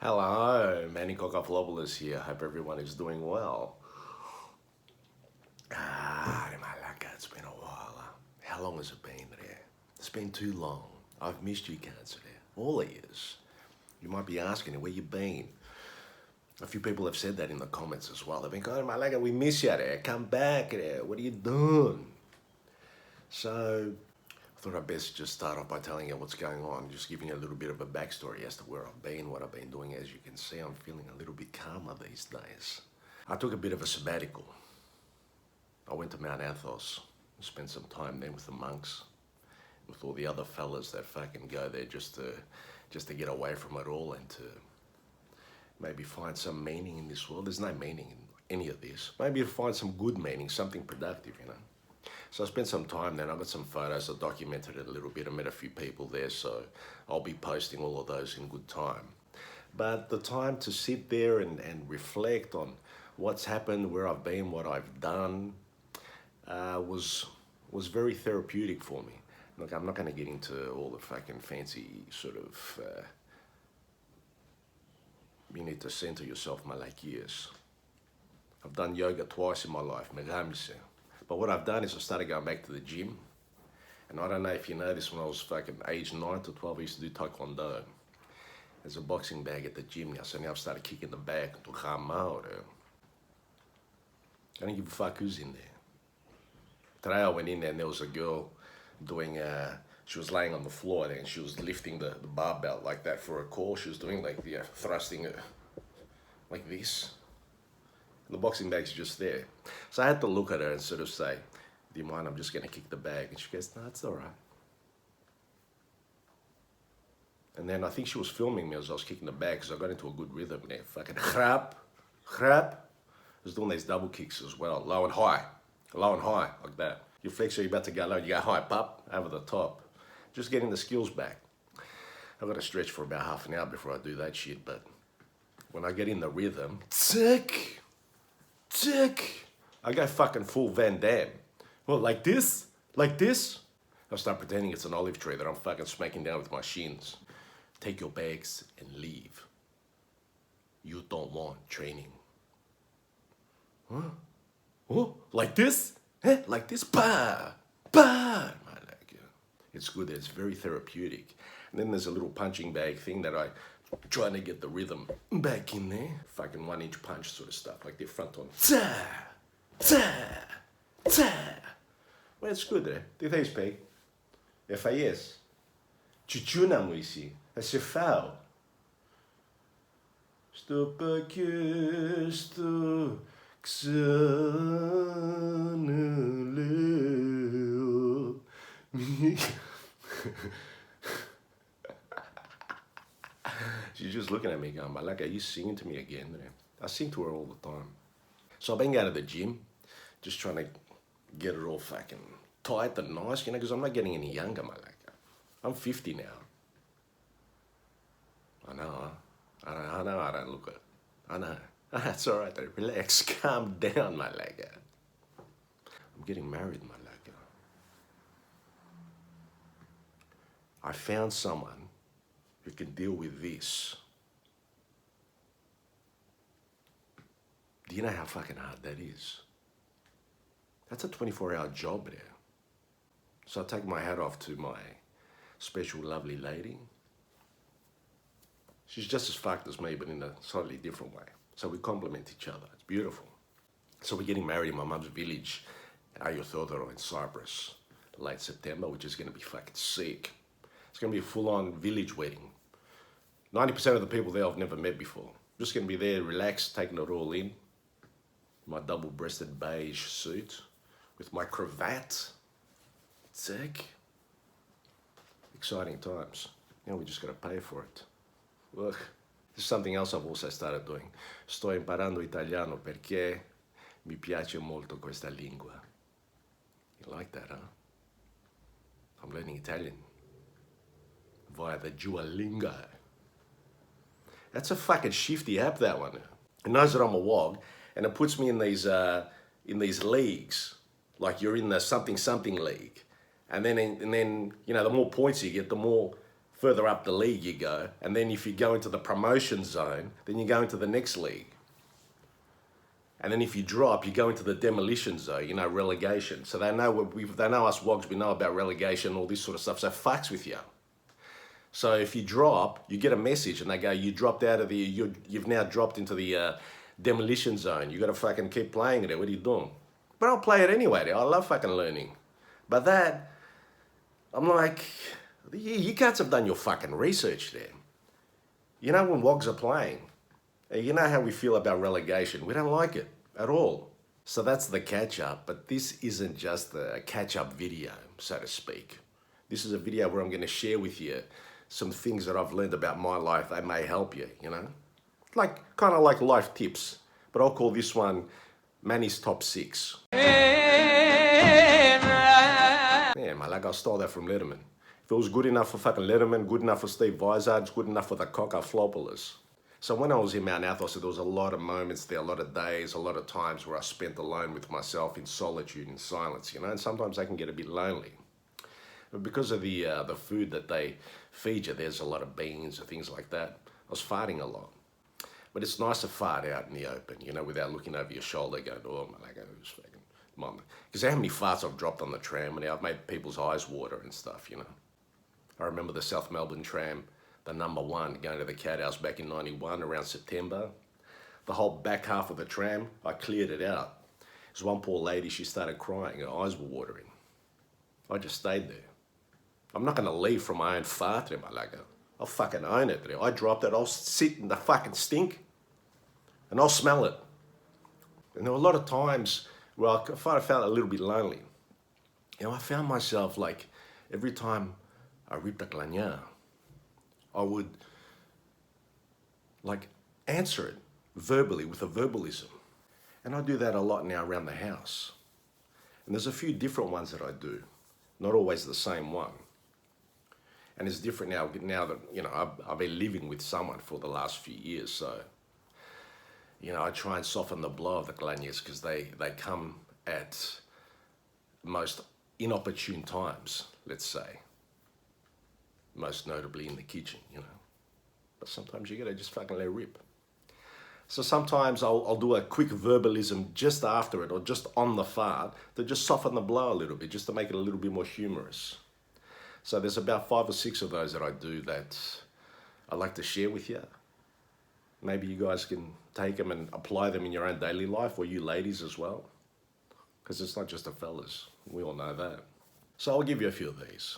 Hello, Manny'S here. Hope everyone is doing well. Malaka, it's been a while. How long has it been there? It's been too long. I've missed you cats there. All the years. You might be asking where you been. A few people have said that in the comments as well. They've been going, Malaka, we miss you there. Come back there. What are you doing? So I thought I'd best just start off by telling you what's going on, just giving you a little bit of a backstory as to where I've been, what I've been doing. As you can see, I'm feeling a little bit calmer these days. I took a bit of a sabbatical. I went to Mount Athos and spent some time there with the monks, with all the other fellas that fucking go there just to get away from it all and to maybe find some meaning in this world. There's no meaning in any of this. Maybe to find some good meaning, something productive, you know. So I spent some time there and I got some photos. I documented it a little bit. I met a few people there, so I'll be posting all of those in good time. But the time to sit there and reflect on what's happened, where I've been, what I've done, was very therapeutic for me. Look, I'm not going to get into all the fucking fancy sort of, you need to center yourself, malakias. I've done yoga twice in my life, megamise. But what I've done is I started going back to the gym. And I don't know if you know this, when I was fucking age 9 to 12, I used to do taekwondo. There's a boxing bag at the gym now, so now I've started kicking the bag. I don't give a fuck who's in there. Today I went in there and there was a girl doing, she was laying on the floor there and she was lifting the barbell like that for a core. She was doing like the thrusting like this. The boxing bag's just there. So I had to look at her and sort of say, do you mind, I'm just going to kick the bag. And she goes, no, it's all right. And then I think she was filming me as I was kicking the bag because I got into a good rhythm there. Fucking chrap, chrap. I was doing these double kicks as well, low and high, like that. You flex, you're about to go low, you go high, pop, over the top. Just getting the skills back. I've got to stretch for about half an hour before I do that shit, but when I get in the rhythm, tick, tick, I go fucking full Van Damme. Well, like this? Like this? I start pretending it's an olive tree that I'm fucking smacking down with my shins. Take your bags and leave. You don't want training. Huh? Oh, like this? Eh? Like this? Bah! Bah! It's good, it's very therapeutic. And then there's a little punching bag thing that I trying to get the rhythm back in there. Fucking 1-inch punch sort of stuff, like the front on. Ta! Ta! Ta! Well, it's good, eh? Dit hij spreekt. FAS. Chuchuna moisi. Het is foul. Stoppakje, sto. Xaneleo. She's just looking at me going, Malaka, are you singing to me again? I sing to her all the time. So I've been going to the gym, just trying to get it all fucking tight and nice, you know, because I'm not getting any younger, Malaka. I'm 50 now. I know, I don't look it. I know. That's all right, though. Relax, calm down, Malaka. I'm getting married, Malaka. I found someone who can deal with this. Do you know how fucking hard that is? That's a 24-hour job there. So I take my hat off to my special lovely lady. She's just as fucked as me, but in a slightly different way. So we complement each other. It's beautiful. So we're getting married in my mum's village at Ayothodoro in Cyprus, late September, which is going to be fucking sick. It's going to be a full-on village wedding. 90% of the people there I've never met before. Just going to be there, relaxed, taking it all in. My double-breasted beige suit with my cravat. Sick. Exciting times. You know, we just got to pay for it. Look, this is something else I've also started doing. Sto imparando italiano perché mi piace molto questa lingua. You like that, huh? I'm learning Italian via the Duolingo. That's a fucking shifty app, that one. It knows that I'm a wog, and it puts me in these leagues. Like you're in the something league. And then, you know, the more points you get, the more further up the league you go, and then if you go into the promotion zone, then you go into the next league. And then if you drop, you go into the demolition zone, you know, relegation. So they know they know us wogs, we know about relegation, all this sort of stuff, so it fucks with you. So if you drop, you get a message and they go, you dropped out of you've now dropped into the demolition zone. You got to fucking keep playing it. What are you doing? But I'll play it anyway. I love fucking learning. But that, I'm like, you cats have done your fucking research there. You know when wogs are playing, you know how we feel about relegation. We don't like it at all. So that's the catch-up, but this isn't just a catch-up video, so to speak. This is a video where I'm going to share with you some things that I've learned about my life that may help you, you know? Kind of like life tips, but I'll call this one Manny's Top 6. Yeah, my like I stole that from Letterman. If it was good enough for fucking Letterman, good enough for Steve Vizard, it's good enough for the Cockaflopolis. So when I was in Mount Athos, there was a lot of moments there, a lot of days, a lot of times where I spent alone with myself in solitude, in silence, you know, and sometimes I can get a bit lonely. But because of the food that they feed you, there's a lot of beans and things like that, I was farting a lot. But it's nice to fart out in the open, you know, without looking over your shoulder going, oh, my like, who's fucking mum. Because how many farts I've dropped on the tram and I've made people's eyes water and stuff, you know. I remember the South Melbourne tram, the number 1, going to the Cat House back in '91 around September. The whole back half of the tram, I cleared it out. There's one poor lady, she started crying, her eyes were watering. I just stayed there. I'm not going to leave from my own fart there, my lagger. I'll fucking own it there. I dropped it, I'll sit in the fucking stink and I'll smell it. And there were a lot of times where I felt a little bit lonely. You know, I found myself like every time I ripped a glagna, I would like answer it verbally with a verbalism. And I do that a lot now around the house. And there's a few different ones that I do, not always the same one. And it's different now that, you know, I've been living with someone for the last few years. So, you know, I try and soften the blow of the glagnas because they come at most inopportune times, let's say. Most notably in the kitchen, you know. But sometimes you gotta just fucking let it rip. So sometimes I'll do a quick verbalism just after it or just on the fart to just soften the blow a little bit, just to make it a little bit more humorous. So there's about 5 or 6 of those that I do that I like to share with you. Maybe you guys can take them and apply them in your own daily life, or you ladies as well. Because it's not just the fellas, we all know that. So I'll give you a few of these.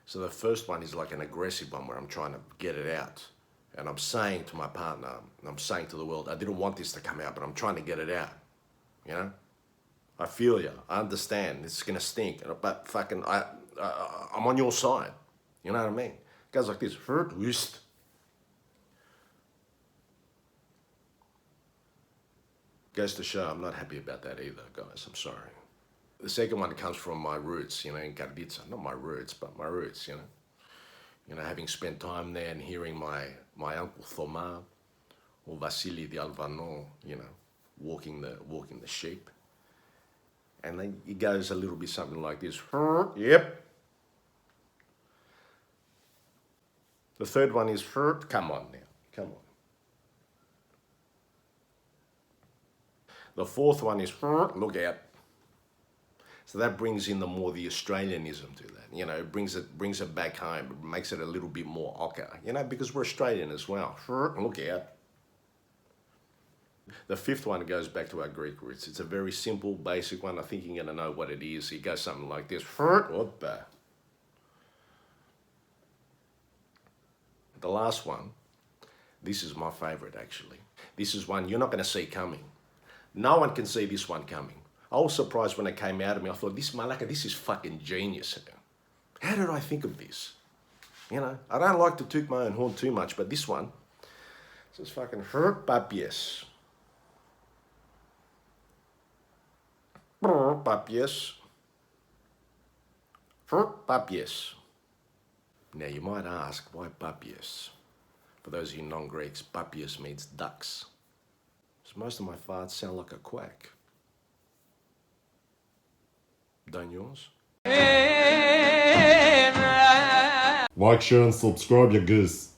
So the first one is like an aggressive one where I'm trying to get it out. And I'm saying to my partner, and I'm saying to the world, I didn't want this to come out, but I'm trying to get it out. You know? I feel you. I understand. It's going to stink. But fucking, I'm on your side. You know what I mean? It goes like this. Goes to show I'm not happy about that either, guys. I'm sorry. The second one comes from my roots, you know, in Karditsa. Not my roots, but my roots, you know. You know, having spent time there and hearing my uncle Thoma or Vasily the Alvano, you know, walking the sheep. And then it goes a little bit something like this. Yep. The third one is, come on now, come on. The fourth one is, look out. So that brings in the Australianism to that. You know, it brings it back home. It makes it a little bit more ochre, you know, because we're Australian as well. Look out. The fifth one goes back to our Greek roots. It's a very simple, basic one. I think you're going to know what it is. It goes something like this. The last one, this is my favorite actually. This is one you're not going to see coming. No one can see this one coming. I was surprised when it came out of me. I thought, this is fucking genius. How did I think of this? You know, I don't like to toot my own horn too much, but this one says fucking papiers. Papiers. Papiers. Now you might ask, why papiers? For those of you non-Greeks, papiers means ducks. So most of my farts sound like a quack. Don't yours? Like, share, and subscribe, you goose.